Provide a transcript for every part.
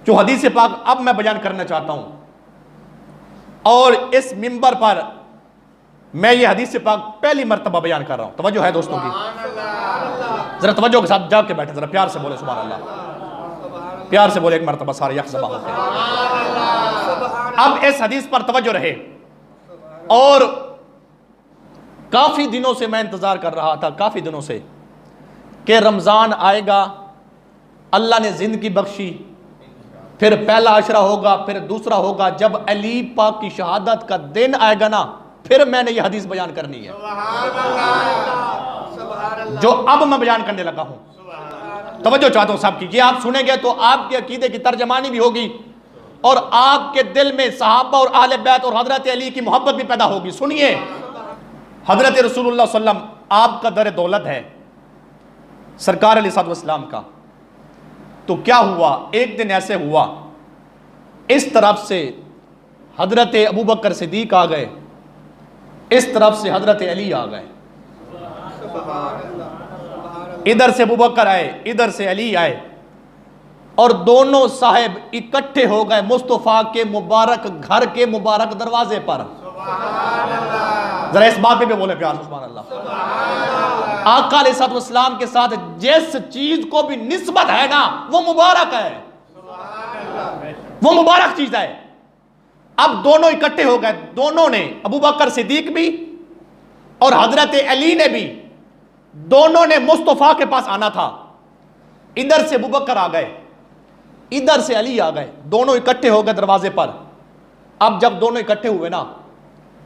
جو حدیث پاک اب میں بیان کرنا چاہتا ہوں، اور اس منبر پر میں یہ حدیث پاک پہلی مرتبہ بیان کر رہا ہوں. توجہ ہے دوستوں کی؟ ذرا توجہ کے ساتھ جاگ کے بیٹھے، ذرا پیار سے بولے سبحان اللہ. پیار سے بولے ایک مرتبہ سارے یکسبا ہو کے. اب اس حدیث پر توجہ رہے. اور کافی دنوں سے میں انتظار کر رہا تھا، کافی دنوں سے، کہ رمضان آئے گا، اللہ نے زندگی بخشی، پھر پہلا عشرہ ہوگا، پھر دوسرا ہوگا، جب علی پاک کی شہادت کا دن آئے گا نا، پھر میں نے یہ حدیث بیان کرنی ہے جو اب میں بیان کرنے لگا ہوں. توجہ چاہتا ہوں صاحب کی، یہ آپ سنیں گے تو آپ کے عقیدے کی ترجمانی بھی ہوگی، اور آپ کے دل میں صحابہ اور اہل بیت اور حضرت علی کی محبت بھی پیدا ہوگی. سنیے، حضرت رسول اللہ صلی اللہ علیہ وسلم آپ کا در دولت ہے، سرکار علیہ السلام کا. تو کیا ہوا، ایک دن ایسے ہوا، اس طرف سے حضرت ابوبکر صدیق آ گئے، اس طرف سے حضرت علی آ گئے. ادھر سے ابوبکر آئے، ادھر سے علی آئے، اور دونوں صاحب اکٹھے ہو گئے مصطفیٰ کے مبارک گھر کے مبارک دروازے پر. ذرا اس بات پہ بھی بولے پیار سے سبحان اللہ. آقا علیہ السلام کے ساتھ جس چیز کو بھی نسبت ہے نا، وہ مبارک ہے، وہ مبارک چیز ہے. اب دونوں اکٹھے ہو گئے، دونوں نے، ابوبکر صدیق بھی اور حضرت علی نے بھی، دونوں نے مصطفیٰ کے پاس آنا تھا. ادھر سے ابوبکر آ گئے، ادھر سے علی آ گئے، دونوں اکٹھے ہو گئے دروازے پر. اب جب دونوں اکٹھے ہوئے نا،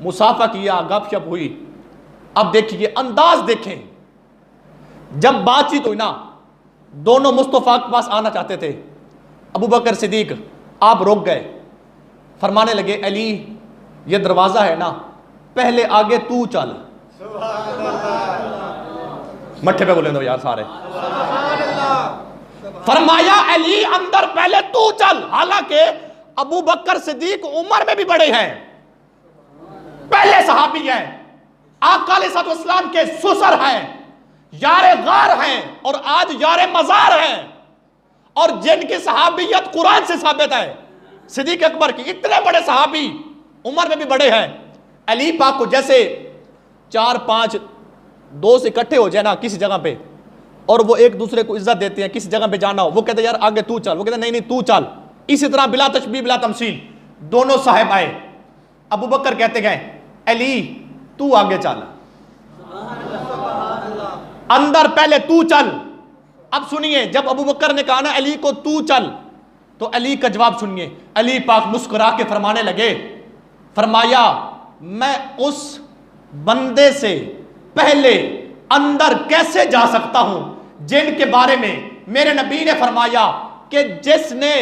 مصافحہ کیا، گپ شپ ہوئی. اب دیکھیے انداز دیکھیں، جب بات چیت ہوئی نا، دونوں مصطفیٰ کے پاس آنا چاہتے تھے. ابوبکر صدیق آپ رک گئے، فرمانے لگے علی یہ دروازہ ہے نا، پہلے آگے تو چل. مٹھے پہ بولیں دو یار سارے. فرمایا علی اندر پہلے تو چل. حالانکہ ابوبکر صدیق عمر میں بھی بڑے ہیں، پہلے صحابی ہیں، آقا علیہ السلام کے سسر ہیں، یار غار ہیں، اور آج یار مزار ہیں، اور جن کی صحابیت قرآن سے ثابت ہے، صدیق اکبر کی. اتنے بڑے صحابی عمر میں بھی بڑے ہیں. علی پاک کو جیسے 4-5 دوست اکٹھے ہو جائے نا کسی جگہ پہ، اور وہ ایک دوسرے کو عزت دیتے ہیں، کسی جگہ پہ جانا ہو، وہ کہتے ہیں یار آگے تو چل، وہ کہتے ہیں نہیں نہیں تو چل. اسی طرح بلا تشبیہ بلا تمثیل دونوں صاحب آئے. ابوبکر کہتے گئے علی تو آگے چل، اندر پہلے تو چل. اب سنیے، جب ابوبکر نے کہا نا علی کو تو چل، تو علی کا جواب سنیے. علی پاک مسکرا کے فرمانے لگے، فرمایا میں اس بندے سے پہلے اندر کیسے جا سکتا ہوں جن کے بارے میں میرے نبی نے فرمایا کہ جس نے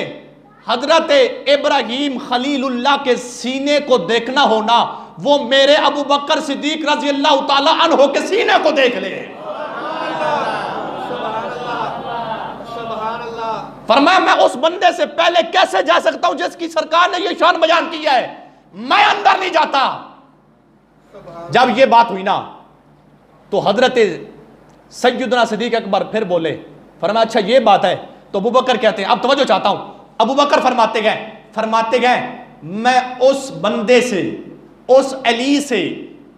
حضرت ابراہیم خلیل اللہ کے سینے کو دیکھنا ہونا، وہ میرے ابوبکر صدیق رضی اللہ تعالی عنہ کے سینے کو دیکھ لے. فرمایا میں اس بندے سے پہلے کیسے جا سکتا ہوں جس کی سرکار نے یہ شان بیان کی ہے، میں اندر نہیں جاتا. جب یہ بات ہوئی نا، تو حضرت سیدنا صدیق اکبر پھر بولے، فرمایا اچھا یہ بات ہے. تو ابوبکر کہتے ہیں، اب توجہ چاہتا ہوں، ابوبکر فرماتے گئے میں اس بندے سے، اس علی سے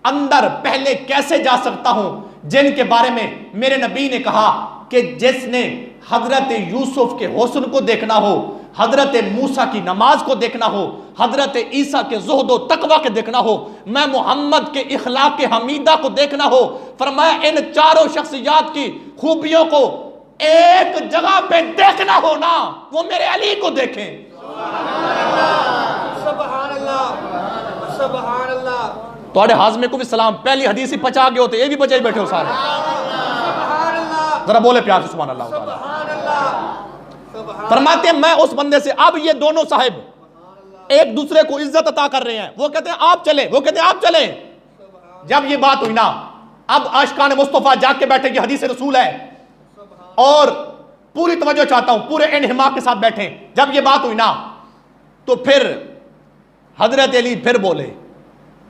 اندر پہلے کیسے جا سکتا ہوں جن کے بارے میں میرے نبی نے کہا کہ جس نے حضرت یوسف کے حسن کو دیکھنا ہو، حضرت موسیٰ کی نماز کو دیکھنا ہو، حضرت عیسیٰ کے زہد و تقوی کے دیکھنا ہو، میں محمد کے اخلاق حمیدہ کو دیکھنا ہو. فرمایا ان چاروں شخصیات کی خوبیوں کو ایک جگہ پہ دیکھنا ہو نا، وہ میرے علی کو دیکھیں. سبحان اللہ، سبحان اللہ. توڑے حاضمے کو بھی سلام، پہلی حدیث ہی پچا گئے ہوتے، یہ بھی بچے بیٹھے ہو سارے. ذرا بولے پیار سے سبحان اللہ. فرماتے ہیں میں اس بندے سے، اب یہ دونوں صاحب ایک دوسرے کو عزت عطا کر رہے ہیں. وہ کہتے ہیں آپ چلیں، وہ کہتے ہیں آپ چلیں. جب یہ بات ہوئی نا، اب عاشقان مصطفیٰ جا کے بیٹھے، یہ حدیث رسول ہے، اور پوری توجہ چاہتا ہوں، پورے انہماک کے ساتھ بیٹھیں. جب یہ بات ہوئی نا، تو پھر حضرت علی پھر بولے،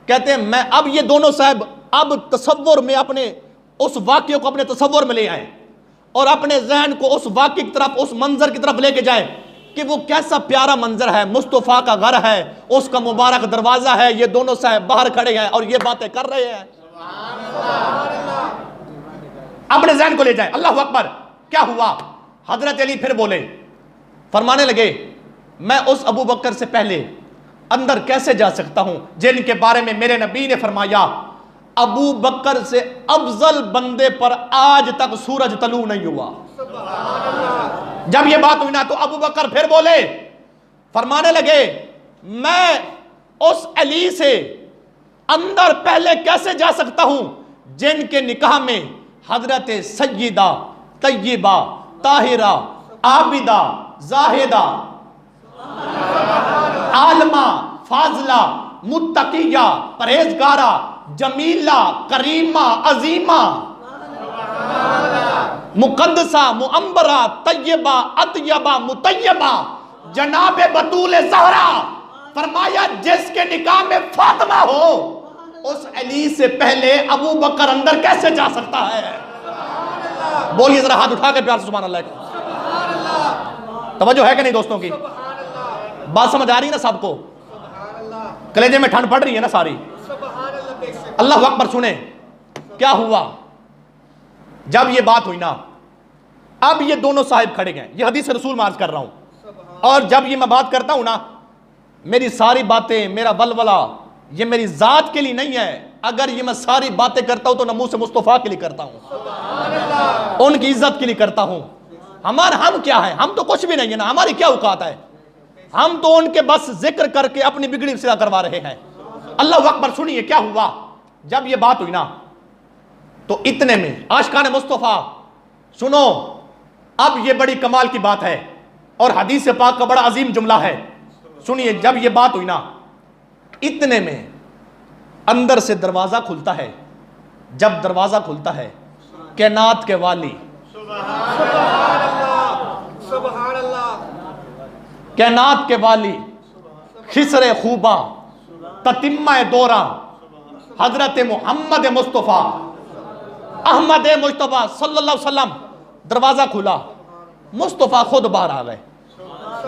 کہتے ہیں میں، اب یہ دونوں صاحب اب تصور میں اپنے اس واقعے کو اپنے تصور میں لے آئیں، اور اپنے ذہن کو اس واقعے کی طرف، اس منظر کی طرف لے کے جائیں کہ وہ کیسا پیارا منظر ہے، مصطفیٰ کا گھر ہے، اس کا مبارک دروازہ ہے، یہ دونوں صاحب باہر کھڑے ہیں اور یہ باتیں کر رہے ہیں۔ اپنے ذہن کو لے جائیں، اللہ اکبر۔ کیا ہوا؟ حضرت علی پھر بولے، فرمانے لگے میں اس ابو بکر سے پہلے اندر کیسے جا سکتا ہوں جن کے بارے میں میرے نبی نے فرمایا ابو بکر سے افضل بندے پر آج تک سورج طلوع نہیں ہوا۔ جب یہ بات ہوئی نا تو ابو بکر پھر بولے، فرمانے لگے میں اس علی سے اندر پہلے کیسے جا سکتا ہوں جن کے نکاح میں حضرت سیدہ طیبہ طاہرہ عابدہ زاہدہ عالمہ فاضلہ متقیہ پرہیزگارہ جمیلہ کریمہ عظیمہ مقدسہ معمبرہ طیبہ اطیبہ مطیبہ جناب بطول زہرا، فرمایا جس کے نکاح میں فاطمہ ہو اس علی سے پہلے ابو بکر اندر کیسے جا سکتا ہے؟ بولیے ذرا ہاتھ اٹھا کے پیار سے سبحان اللہ۔ توجہ ہے کہ نہیں دوستوں کی؟ بات سمجھ آ رہی ہے نا سب کو؟ کلیجے میں ٹھنڈ پڑ رہی ہے نا ساری؟ اللہ اکبر۔ سنیں کیا ہوا جب یہ بات ہوئی نا، اب یہ دونوں صاحب کھڑے گئے، یہ حدیث رسول میں عرض کر رہا ہوں، اور جب یہ میں بات کرتا ہوں نا میری ساری باتیں، میرا ولولہ یہ میری ذات کے لیے نہیں ہے، اگر یہ میں ساری باتیں کرتا ہوں تو نمو سے مصطفیٰ کے لیے کرتا ہوں، ان کی عزت کے لیے کرتا ہوں۔ ہم کیا ہیں؟ ہم تو کچھ بھی نہیں ہے نا، ہماری کیا اوقات ہے؟ ہم تو ان کے بس ذکر کر کے اپنی بگڑی سیدھا کروا رہے ہیں۔ اللہ اکبر۔ سنیے کیا ہوا جب یہ بات ہوئی نا تو اتنے میں عاشقان مصطفیٰ سنو، اب یہ بڑی کمال کی بات ہے اور حدیث پاک کا بڑا عظیم جملہ ہے۔ سنیے جب یہ بات ہوئی نا اتنے میں اندر سے دروازہ کھلتا ہے، جب دروازہ کھلتا ہے کائنات کے والی سبحان اللہ، کائنات کے والی خسر خوباں تتمہ دورہ حضرت محمد مصطفیٰ احمد مجتبیٰ صلی اللہ علیہ وسلم، دروازہ کھلا، مصطفیٰ خود باہر آ گئے۔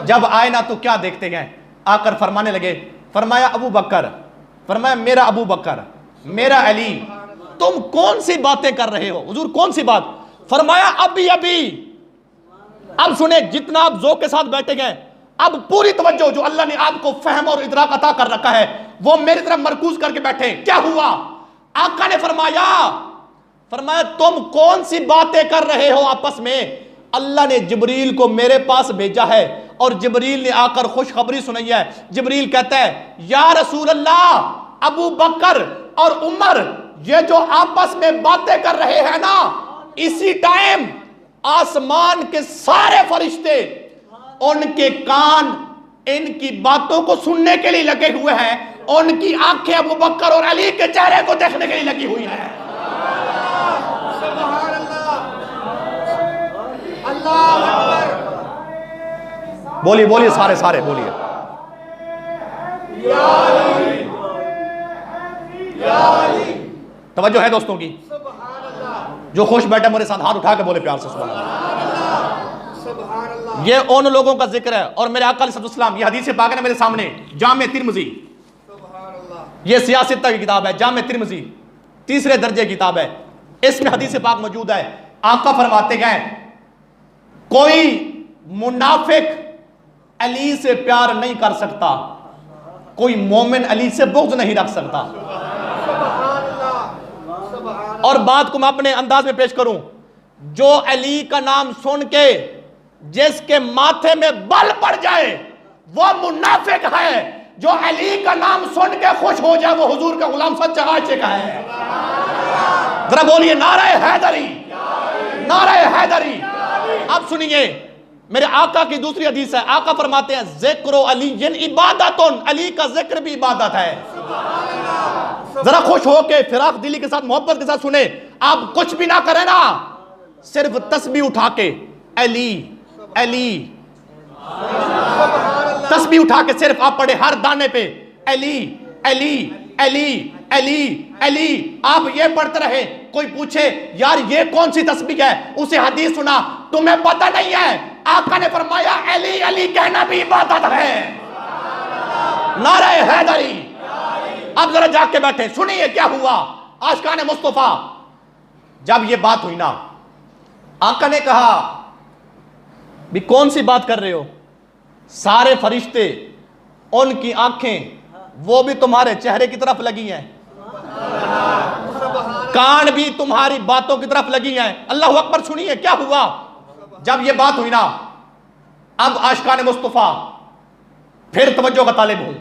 جب آئے نا تو کیا دیکھتے گئے؟ آ کر فرمانے لگے، فرمایا ابو بکر، فرمایا میرا ابو بکر، میرا علی، تم کون سی باتیں کر رہے ہو؟ حضور کون سی بات؟ فرمایا ابھی۔ اب سنیں، جتنا آپ ذوق کے ساتھ بیٹھے گئے اب پوری توجہ جو اللہ نے آپ کو فہم اور ادراک عطا کر رکھا ہے وہ میری طرف مرکوز کر کے بیٹھے۔ کیا ہوا؟ آقا نے فرمایا تم کون سی باتیں کر رہے ہو آپس میں؟ اللہ نے جبریل کو میرے پاس بھیجا ہے اور جبریل نے آ کر خوشخبری سنائی ہے۔ جبریل کہتا ہے یا رسول اللہ، ابو بکر اور عمر یہ جو آپس میں باتیں کر رہے ہیں نا، اسی ٹائم آسمان کے سارے فرشتے ان کے کان ان کی باتوں کو سننے کے لیے لگے ہوئے ہیں، ان کی آنکھیں ابو بکر اور علی کے چہرے کو دیکھنے کے لیے لگی ہوئی ہیں۔ سبحان اللہ، اللہ اکبر۔ بولیے سارے بولیے۔ یا علی، یا علی، توجہ ہے دوستوں کی؟ سبحان اللہ، جو خوش بیٹھے میرے ساتھ ہاتھ اٹھا کے بولے پیار سے سبحان اللہ۔ سبحان اللہ، یہ ان لوگوں کا ذکر ہے اور میرے آقا علیہ السلام، یہ حدیث پاک ہے میرے سامنے، جامع ترمذی، سبحان اللہ، یہ سیاست کی کتاب ہے، جامع ترمذی تیسرے درجے کی کتاب ہے، اس میں حدیث پاک موجود ہے۔ آقا فرماتے گئے کوئی منافق علی سے پیار نہیں کر سکتا، کوئی مومن علی سے بغض نہیں رکھ سکتا۔ سبحان اللہ، سبحان اور بات کو میں اپنے انداز میں پیش کروں، جو علی کا نام سن کے جس کے ماتھے میں بل پڑ جائے وہ منافق ہے، جو علی کا نام سن کے خوش ہو جائے وہ حضور کا غلام سچا عاشق ہے۔ ذرا بولیے نعرہ حیدری، نعرہ حیدری۔ اب سنیے میرے آقا کی دوسری حدیث ہے، آقا فرماتے ہیں ذکر علی عبادت، علی کا ذکر بھی عبادت ہے۔ ذرا خوش ہو کے فراق دلی کے ساتھ محبت کے ساتھ سنیں، آپ کچھ بھی نہ کریں نا، صرف تسبیح اٹھا کے علی علی، تسبیح اٹھا کے صرف آپ پڑھے ہر دانے پہ علی علی علی علی علی، آپ یہ پڑھتے رہے۔ کوئی پوچھے یار یہ کون سی تسبیح ہے، اسے حدیث سنا، تمہیں پتہ نہیں ہے آقا نے فرمایا علی علی کہنا بھی عبادت ہے. نعرہ حیدری. اب ذرا جا کے بیٹھے سنیے کیا ہوا. عاشقان مصطفیٰ جب یہ بات ہوئی نا, آقا نے کہا بھی کون سی بات کر رہے ہو؟ سارے فرشتے ان کی آنکھیں وہ بھی تمہارے چہرے کی طرف لگی ہیں, کان بھی تمہاری باتوں کی طرف لگی ہیں. اللہ اکبر. سنیے کیا ہوا. جب یہ بات ہوئی نا, اب عاشقان مصطفیٰ پھر توجہ کا طالب ہوں.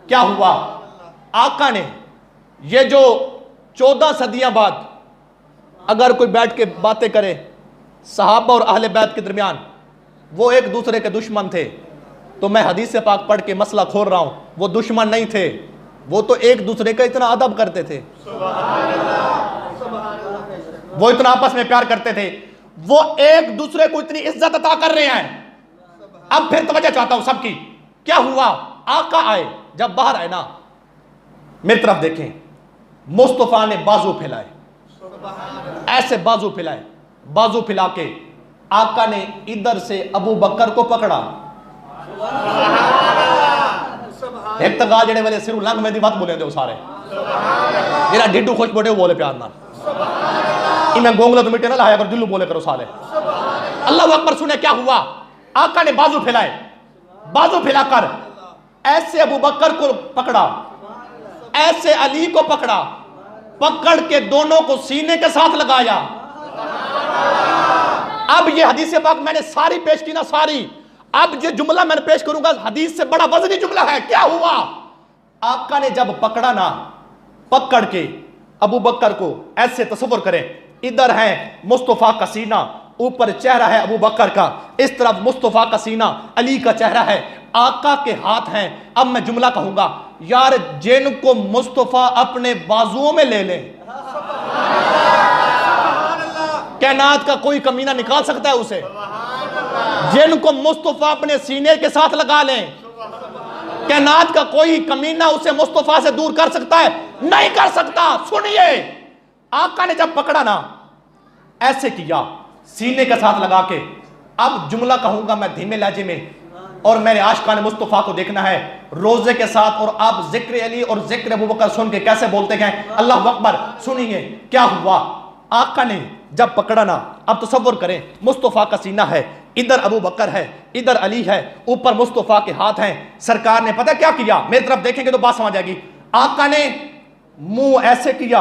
کیا ہوا, آقا نے یہ جو 14 صدیاں بعد اگر کوئی بیٹھ کے باتیں کرے, صحابہ اور اہل بیت کے درمیان وہ ایک دوسرے کے دشمن تھے, تو میں حدیث پاک پڑھ کے مسئلہ کھول رہا ہوں, وہ دشمن نہیں تھے, وہ تو ایک دوسرے کا اتنا ادب کرتے تھے, وہ اتنا آپس میں پیار کرتے تھے, وہ ایک دوسرے کو اتنی عزت عطا کر رہے ہیں. اب پھر توجہ چاہتا ہوں سب کی. کیا ہوا, آقا آئے, جب باہر آئے نا میری طرف دیکھیں, مصطفیٰ نے بازو پھیلائے, ایسے بازو پھیلائے, بازو پھیلا کے آقا نے ادھر سے ابو بکر کو پکڑا. ایک تگا جڑے والے سرو لنگ میں دی بات بولے دے سارے, میرا ڈھڈو خوش بوٹے بولے پیار نہ, میں گونگلا تو مٹے نہ لایا کر, دلو بولے کرو سارے. اللہ اکبر. سنے کیا ہوا, آقا نے بازو پھیلائے, بازو پھیلا کر ایسے ابو بکر کو پکڑا, ایسے علی کو پکڑا, پکڑ کے دونوں کو سینے کے ساتھ لگایا. اب یہ حدیث پاک میں نے ساری پیش کی نا, ساری. اب یہ جملہ میں نے پیش کروں گا, حدیث سے بڑا وزنی جملہ ہے. کیا ہوا, آقا نے جب پکڑا نا, پکڑ کے ابو بکر کو ایسے تصور کریں, ادھر ہے مصطفیٰ کا سینہ, اوپر چہرہ ہے ابو بکر کا, اس طرف مصطفیٰ کا سینہ علی کا چہرہ ہے, آقا کے ہاتھ ہیں. اب میں جملہ کہوں گا, یار جن کو مصطفیٰ اپنے بازوؤں میں لے لیں, کائنات کا کوئی کمینہ نکال سکتا ہے اسے؟ جن کو مصطفیٰ اپنے سینے کے ساتھ لگا لیں, کائنات کا کوئی کمینہ اسے مصطفیٰ سے دور کر سکتا ہے؟ نہیں کر سکتا. سنیے, آقا نے جب پکڑا نا, ایسے کیا سینے کے ساتھ لگا کے. اب جملہ کہوں گا میں دھیمے لہجے میں, اور میں نے عاشقان مصطفیٰ کو دیکھنا ہے روزے کے ساتھ, اور آپ ذکر علی اور ذکر ابو بکر سن کے کیسے بولتے ہیں. اللہ اکبر. سنیے کیا ہوا, آقا نے جب پکڑا نا, اب تصور کریں مصطفیٰ کا سینہ ہے, ادھر ابو بکر ہے, ادھر علی ہے, اوپر مصطفیٰ کے ہاتھ ہیں. سرکار نے پتہ کیا کیا, میری طرف دیکھیں گے تو بات سمجھ آئے گی. آقا نے منہ ایسے کیا,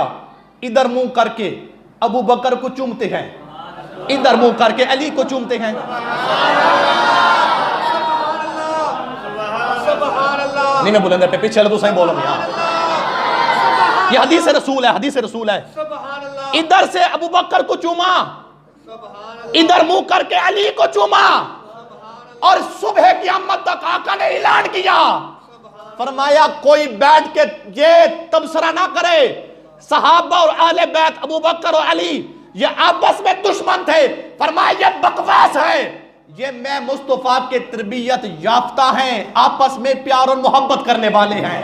ادھر منہ کر کے ابو بکر کو چومتے ہیں, ادھر منہ کر کے علی کو چومتے ہیں. نہیں میں بلندر پہ پیچھے تو صحیح بولوں گا, یہ حدیث رسول ہے, حدیث رسول ہے. ادھر سے ابو بکر کو چوما, ادھر منہ کر کے علی کو چوما, اور صبح قیامت تک آقا نے اعلان کیا, فرمایا کوئی بیٹھ کے یہ تبصرہ نہ کرے, صحابہ اور اہل بیت ابو بکر اور علی یہ آپس میں دشمن تھے. فرمایا یہ بکواس ہے, یہ میں مصطفیٰ کے تربیت یافتہ ہیں, آپس میں پیار اور محبت کرنے والے ہیں.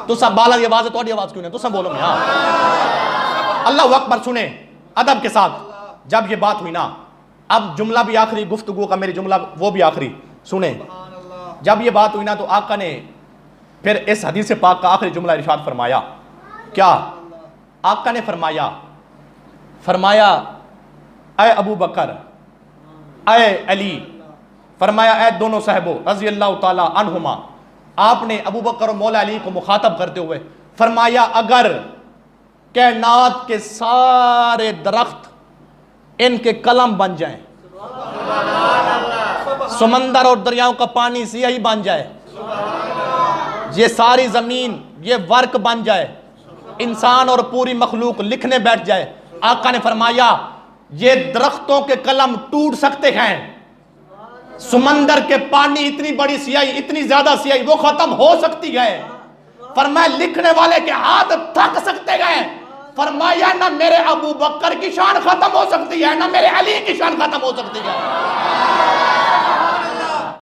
تو سب بالا یہ آواز ہے, تو آواز کیوں نہیں, تو سب بولو گے. ہاں اللہ اکبر. سنیں ادب کے ساتھ. جب یہ بات ہوئی نا, اب جملہ بھی آخری گفتگو کا, میری جملہ وہ بھی آخری. سنیں جب یہ بات ہوئی نا, تو آقا نے پھر اس حدیث پاک کا آخری جملہ ارشاد فرمایا. کیا آقا نے فرمایا اے ابو بکر, اے علی, فرمایا اے دونوں صحابوں رضی اللہ تعالی عنہما. آپ نے ابو بکر اور مولا علی کو مخاطب کرتے ہوئے فرمایا اگر کائنات کے سارے درخت ان کے قلم بن جائیں, سمندر اور دریاؤں کا پانی سیاہی بن جائے, یہ ساری زمین یہ ورق بن جائے, انسان اور پوری مخلوق لکھنے بیٹھ جائے, آقا نے فرمایا یہ درختوں کے قلم ٹوٹ سکتے ہیں, سمندر کے پانی اتنی بڑی سیاہی, اتنی زیادہ سیاہی وہ ختم ہو سکتی ہے. فرمایا لکھنے والے کے ہاتھ تھک سکتے گئے. فرمایا نہ میرے ابو بکر کی شان ختم ہو سکتی ہے, نہ میرے علی کی شان ختم ہو سکتی ہے.